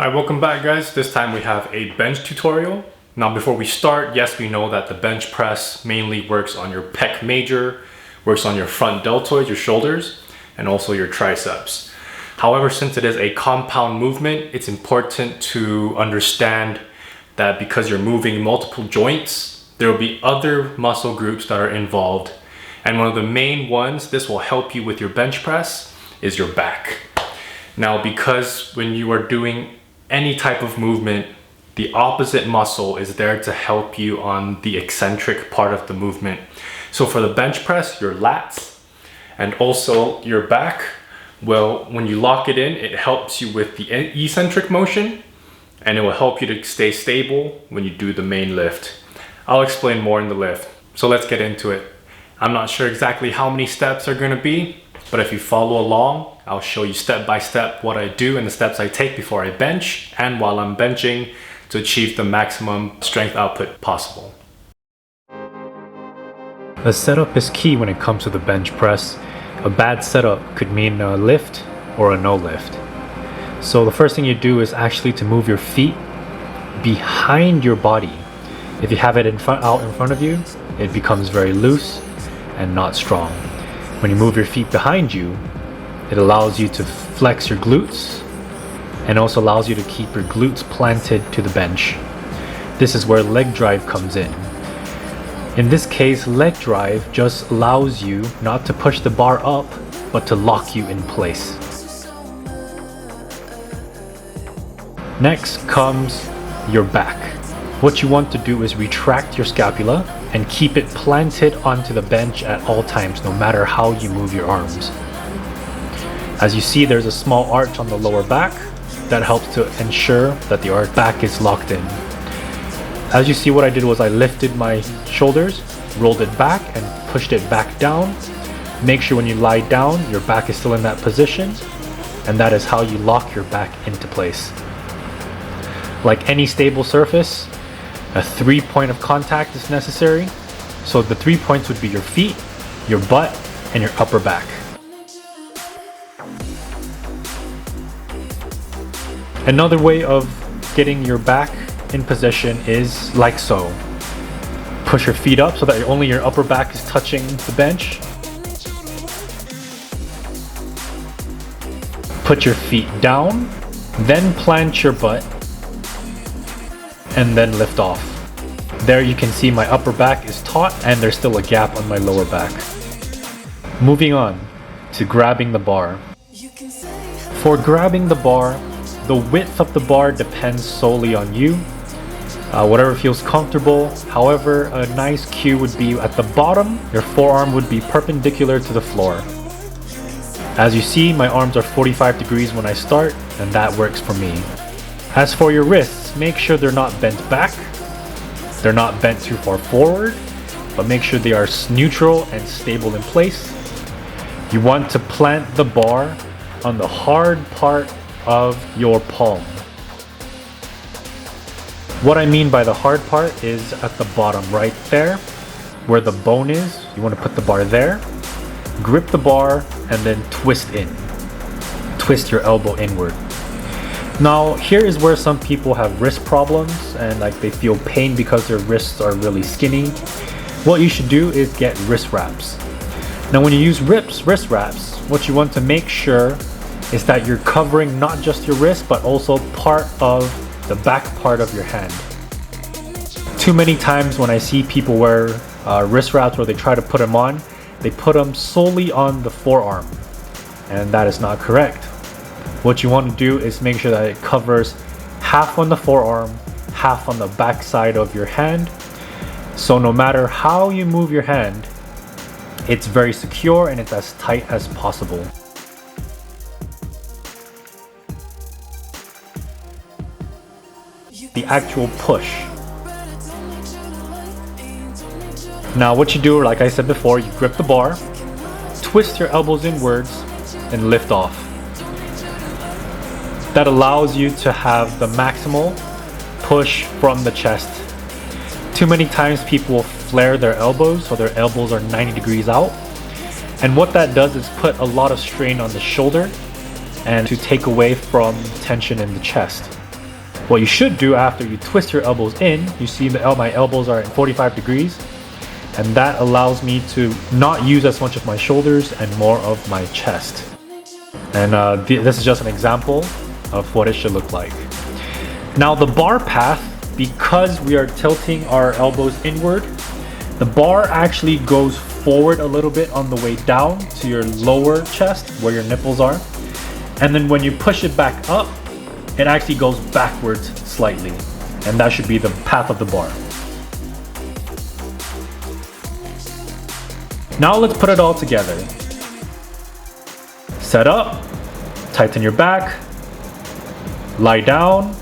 Alright, welcome back guys. This time we have a bench tutorial. Now before we start, yes, we know that the bench press mainly works on your pec major, works on your front deltoids, your shoulders, and also your triceps. However, since it is a compound movement, it's important to understand that because you're moving multiple joints, there will be other muscle groups that are involved. And one of the main ones, this will help you with your bench press, is your back. Now, because when you are doing any type of movement, the opposite muscle is there to help you on the eccentric part of the movement. So for the bench press, your lats and also your back, well, when you lock it in, it helps you with the eccentric motion, and it will help you to stay stable when you do the main lift. I'll explain more in the lift. So let's get into it. I'm not sure exactly how many steps are going to be, but if you follow along, I'll show you step by step what I do and the steps I take before I bench and while I'm benching to achieve the maximum strength output possible. The setup is key when it comes to the bench press. A bad setup could mean a lift or a no lift. So the first thing you do is actually to move your feet behind your body. If you have it out in front of you, it becomes very loose and not strong. When you move your feet behind you, it allows you to flex your glutes and also allows you to keep your glutes planted to the bench. This is where leg drive comes in. In this case, leg drive just allows you not to push the bar up, but to lock you in place. Next comes your back. What you want to do is retract your scapula and keep it planted onto the bench at all times, no matter how you move your arms. As you see, there's a small arch on the lower back that helps to ensure that the back is locked in. As you see, what I did was I lifted my shoulders, rolled it back and pushed it back down. Make sure when you lie down, your back is still in that position, and that is how you lock your back into place. Like any stable surface, a 3-point of contact is necessary. So the 3 points would be your feet, your butt, and your upper back. Another way of getting your back in position is like so. Push your feet up so that only your upper back is touching the bench. Put your feet down, then plant your butt, and then lift off. There you can see my upper back is taut and there's still a gap on my lower back. Moving on to grabbing the bar. For grabbing the bar, the width of the bar depends solely on you. Whatever feels comfortable. However, a nice cue would be at the bottom, your forearm would be perpendicular to the floor. As you see, my arms are 45 degrees when I start, and that works for me. As for your wrists, make sure they're not bent back, they're not bent too far forward, but make sure they are neutral and stable in place. You want to plant the bar on the hard part of your palm. What I mean by the hard part is at the bottom right there, where the bone is. You want to put the bar there, grip the bar, and then twist in. Twist your elbow inward. Now, here is where some people have wrist problems and they feel pain because their wrists are really skinny. What you should do is get wrist wraps. Now, when you use wrist wraps, what you want to make sure is that you're covering not just your wrist, but also part of the back part of your hand. Too many times when I see people wear wrist wraps or they try to put them on, they put them solely on the forearm, and that is not correct. What you want to do is make sure that it covers half on the forearm, half on the back side of your hand. So no matter how you move your hand, it's very secure and it's as tight as possible. The actual push. Now what you do, like I said before, you grip the bar, twist your elbows inwards, and lift off. That allows you to have the maximal push from the chest. Too many times people will flare their elbows, so their elbows are 90 degrees out. And what that does is put a lot of strain on the shoulder and to take away from tension in the chest. What you should do after you twist your elbows in, you see my elbows are at 45 degrees, and that allows me to not use as much of my shoulders and more of my chest. And this is just an example of what it should look like. Now the bar path, because we are tilting our elbows inward, the bar actually goes forward a little bit on the way down to your lower chest where your nipples are. And then when you push it back up, it actually goes backwards slightly. And that should be the path of the bar. Now let's put it all together. Set up, tighten your back, lie down,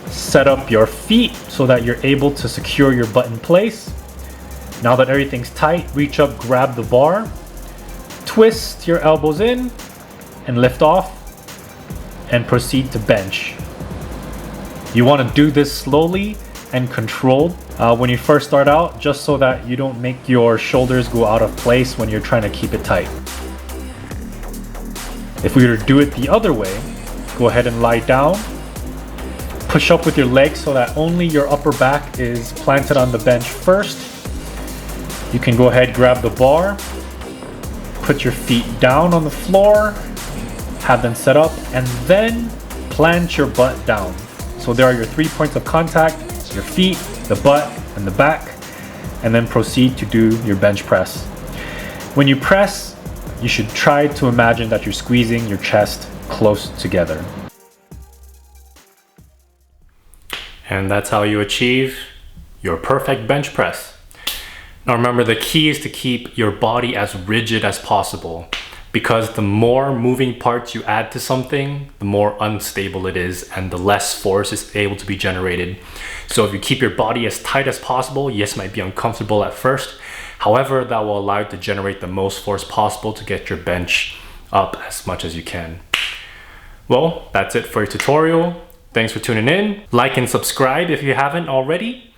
set up your feet so that you're able to secure your butt in place. Now that everything's tight, reach up, grab the bar, twist your elbows in, and lift off, and proceed to bench. You want to do this slowly and controlled when you first start out, just so that you don't make your shoulders go out of place when you're trying to keep it tight. If we were to do it the other way, go ahead and lie down, push up with your legs so that only your upper back is planted on the bench first. You can go ahead, grab the bar, put your feet down on the floor, have them set up, and then plant your butt down. So there are your 3 points of contact, your feet, the butt, and the back, and then proceed to do your bench press. When you press, you should try to imagine that you're squeezing your chest close together. And that's how you achieve your perfect bench press. Now remember, the key is to keep your body as rigid as possible, because the more moving parts you add to something, the more unstable it is and the less force is able to be generated. So if you keep your body as tight as possible, yes, it might be uncomfortable at first. However, that will allow you to generate the most force possible to get your bench up as much as you can. Well, that's it for your tutorial. Thanks for tuning in. Like and subscribe if you haven't already.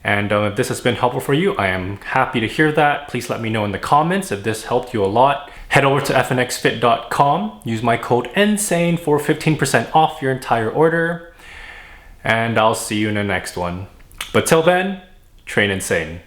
And if this has been helpful for you, I am happy to hear that. Please let me know in the comments if this helped you a lot. Head over to fnxfit.com, use my code NSANE for 15% off your entire order. And I'll see you in the next one. But till then, train insane.